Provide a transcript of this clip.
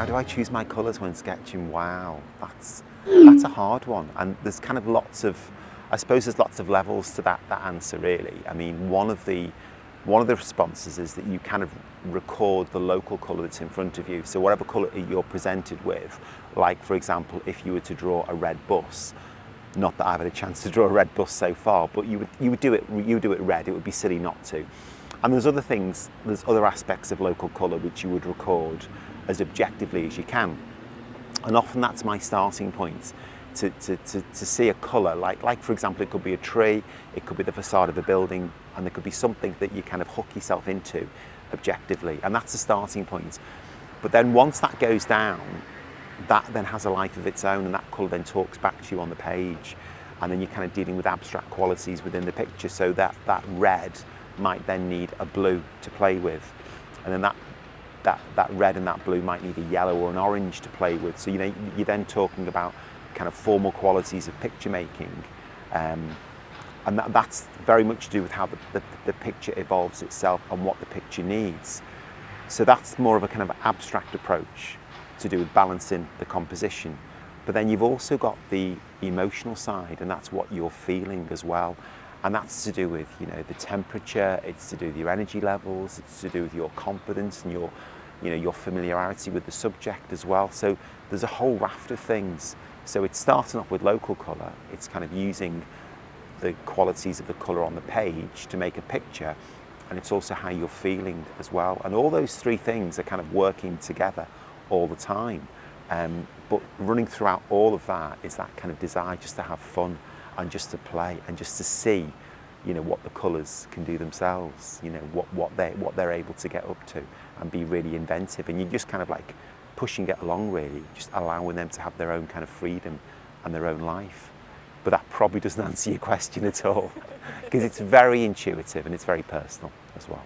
how do I choose my colours when sketching? Wow, that's a hard one. And there's kind of I suppose there's lots of levels to that answer really. I mean, one of the responses is that you kind of record the local colour that's in front of you. So whatever colour you're presented with, like for example, if you were to draw a red bus, not that I've had a chance to draw a red bus so far, but you would do it red. It would be silly not to. And there's other aspects of local colour which you would record as objectively as you can. And often that's my starting point to see a colour. Like for example, it could be a tree, it could be the facade of a building, and there could be something that you kind of hook yourself into objectively. And that's the starting point. But then once that goes down, that then has a life of its own, and that colour then talks back to you on the page. And then you're kind of dealing with abstract qualities within the picture, so that red might then need a blue to play with. And then that red and that blue might need a yellow or an orange to play with. So you're then talking about kind of formal qualities of picture making. And that's very much to do with how the picture evolves itself and what the picture needs. So that's more of a kind of abstract approach to do with balancing the composition. But then you've also got the emotional side, and that's what you're feeling as well. And that's to do with, the temperature, it's to do with your energy levels, it's to do with your confidence and your familiarity with the subject as well. So there's a whole raft of things. So it's starting off with local colour, it's kind of using the qualities of the colour on the page to make a picture, and it's also how you're feeling as well. And all those three things are kind of working together all the time. But running throughout all of that is that kind of desire just to have fun and just to play and just to see, what the colours can do themselves, what they're able to get up to and be really inventive. And you're just kind of like pushing it along really, just allowing them to have their own kind of freedom and their own life. But that probably doesn't answer your question at all, because it's very intuitive and it's very personal as well.